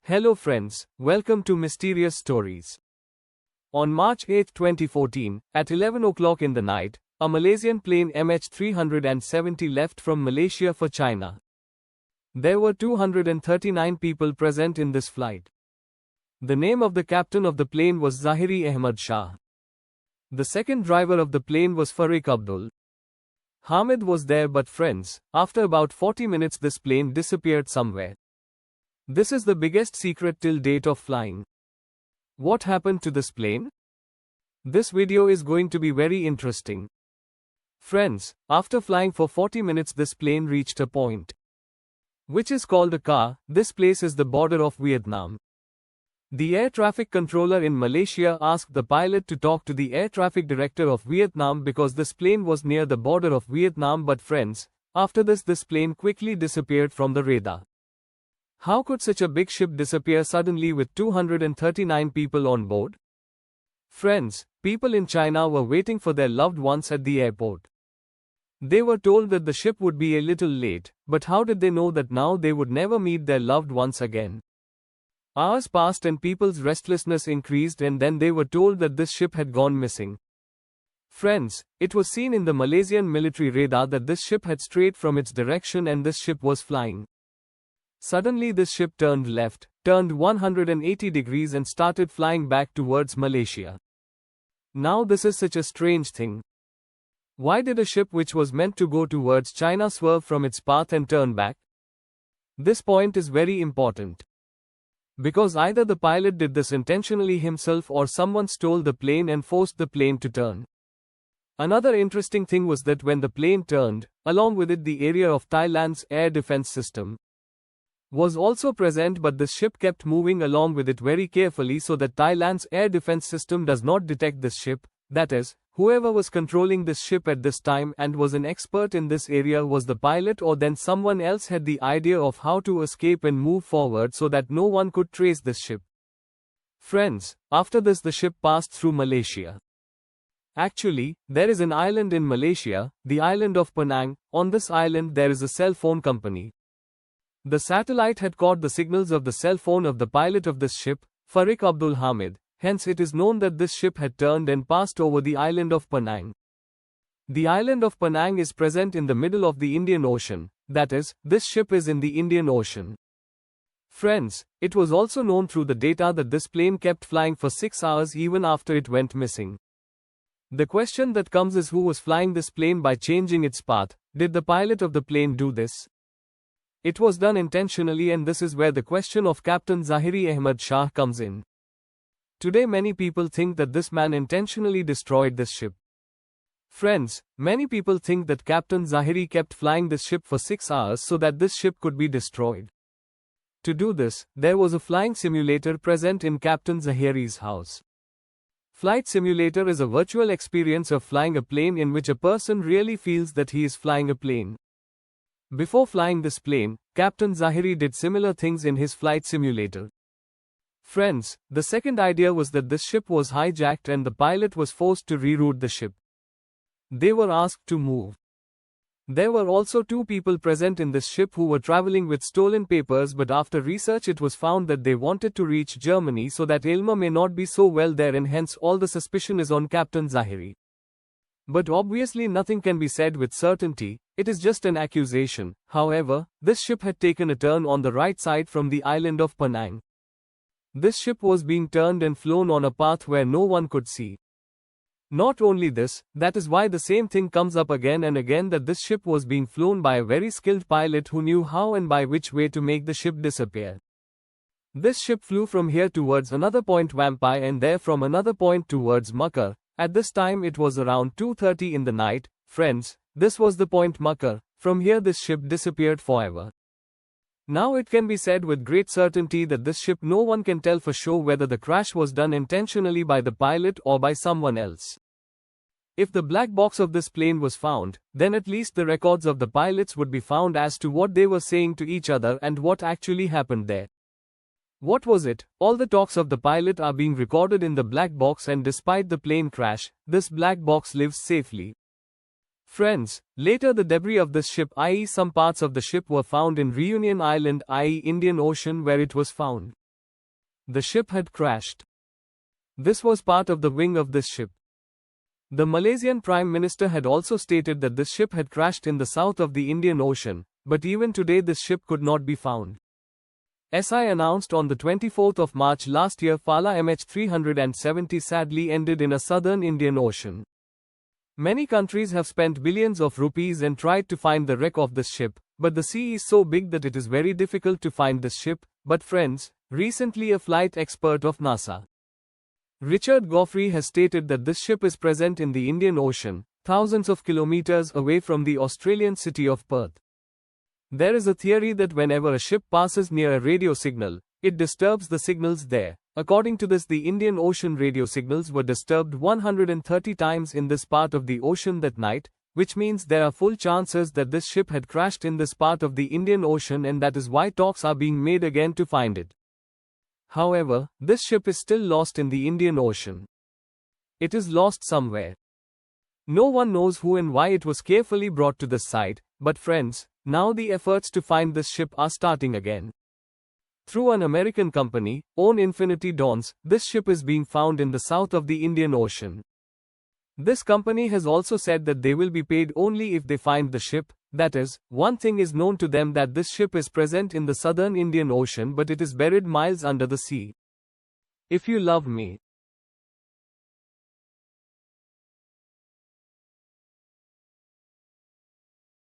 Hello friends, welcome to Mysterious Stories. On March 8, 2014, at 11 o'clock in the night, a Malaysian plane MH370 left from Malaysia for China. There were 239 people present in this flight. The name of the captain of the plane was Zahiri Ahmad Shah. The second driver of the plane was Fariq Abdul. Hamid was there, but friends, after about 40 minutes this plane disappeared somewhere. This is the biggest secret till date of flying. What happened to this plane? This video is going to be very interesting. Friends, after flying for 40 minutes this plane reached a point, which is called a Ka. This place is the border of Vietnam. The air traffic controller in Malaysia asked the pilot to talk to the air traffic director of Vietnam because this plane was near the border of Vietnam, but friends, after this plane quickly disappeared from the radar. How could such a big ship disappear suddenly with 239 people on board? Friends, people in China were waiting for their loved ones at the airport. They were told that the ship would be a little late, but how did they know that now they would never meet their loved ones again? Hours passed and people's restlessness increased, and then they were told that this ship had gone missing. Friends, it was seen in the Malaysian military radar that this ship had strayed from its direction and this ship was flying. Suddenly this ship turned left, turned 180 degrees and started flying back towards Malaysia. Now this is such a strange thing. Why did a ship which was meant to go towards China swerve from its path and turn back? This point is very important. Because either the pilot did this intentionally himself or someone stole the plane and forced the plane to turn. Another interesting thing was that when the plane turned, along with it the area of Thailand's air defense system was also present, but the ship kept moving along with it very carefully so that Thailand's air defense system does not detect this ship. That is, whoever was controlling this ship at this time and was an expert in this area was the pilot, or then someone else had the idea of how to escape and move forward so that no one could trace this ship. Friends, after this the ship passed through Malaysia. Actually, there is an island in Malaysia, the island of Penang. On this island there is a cell phone company. The satellite had caught the signals of the cell phone of the pilot of this ship, Fariq Abdul Hamid, hence it is known that this ship had turned and passed over the island of Penang. The island of Penang is present in the middle of the Indian Ocean, that is, this ship is in the Indian Ocean. Friends, it was also known through the data that this plane kept flying for 6 hours even after it went missing. The question that comes is, who was flying this plane by changing its path? Did the pilot of the plane do this? It was done intentionally, and this is where the question of Captain Zahiri Ahmad Shah comes in. Today many people think that this man intentionally destroyed this ship. Friends, many people think that Captain Zahiri kept flying this ship for 6 hours so that this ship could be destroyed. To do this, there was a flying simulator present in Captain Zahiri's house. Flight simulator is a virtual experience of flying a plane in which a person really feels that he is flying a plane. Before flying this plane, Captain Zahiri did similar things in his flight simulator. Friends, the second idea was that this ship was hijacked and the pilot was forced to reroute the ship. They were asked to move. There were also 2 people present in this ship who were traveling with stolen papers, but after research it was found that they wanted to reach Germany so that Ilma may not be so well there, and hence all the suspicion is on Captain Zahiri. But obviously nothing can be said with certainty, it is just an accusation. However, this ship had taken a turn on the right side from the island of Penang. This ship was being turned and flown on a path where no one could see. Not only this, that is why the same thing comes up again and again, that this ship was being flown by a very skilled pilot who knew how and by which way to make the ship disappear. This ship flew from here towards another point Wampai and there from another point towards Makar. At this time it was around 2:30 in the night. Friends, this was the point Makar. From here this ship disappeared forever. Now it can be said with great certainty that this ship, no one can tell for sure whether the crash was done intentionally by the pilot or by someone else. If the black box of this plane was found, then at least the records of the pilots would be found as to what they were saying to each other and what actually happened there. What was it? All the talks of the pilot are being recorded in the black box, and despite the plane crash, this black box lives safely. Friends, later the debris of this ship, i.e. some parts of the ship, were found in Reunion Island, i.e. Indian Ocean, where it was found. The ship had crashed. This was part of the wing of this ship. The Malaysian Prime Minister had also stated that this ship had crashed in the south of the Indian Ocean, but even today this ship could not be found. SI announced on the 24th of March last year Fala MH370 sadly ended in a southern Indian Ocean. Many countries have spent billions of rupees and tried to find the wreck of this ship, but the sea is so big that it is very difficult to find this ship. But friends, recently a flight expert of NASA, Richard Goffrey, has stated that this ship is present in the Indian Ocean, thousands of kilometers away from the Australian city of Perth. There is a theory that whenever a ship passes near a radio signal, it disturbs the signals there. According to this, the Indian Ocean radio signals were disturbed 130 times in this part of the ocean that night, which means there are full chances that this ship had crashed in this part of the Indian Ocean, and that is why talks are being made again to find it. However, this ship is still lost in the Indian Ocean. It is lost somewhere. No one knows who and why it was carefully brought to this site, but friends, now the efforts to find this ship are starting again. Through an American company, owned Infinity Dawns, this ship is being found in the south of the Indian Ocean. This company has also said that they will be paid only if they find the ship. That is, one thing is known to them, that this ship is present in the southern Indian Ocean, but it is buried miles under the sea. If you love me,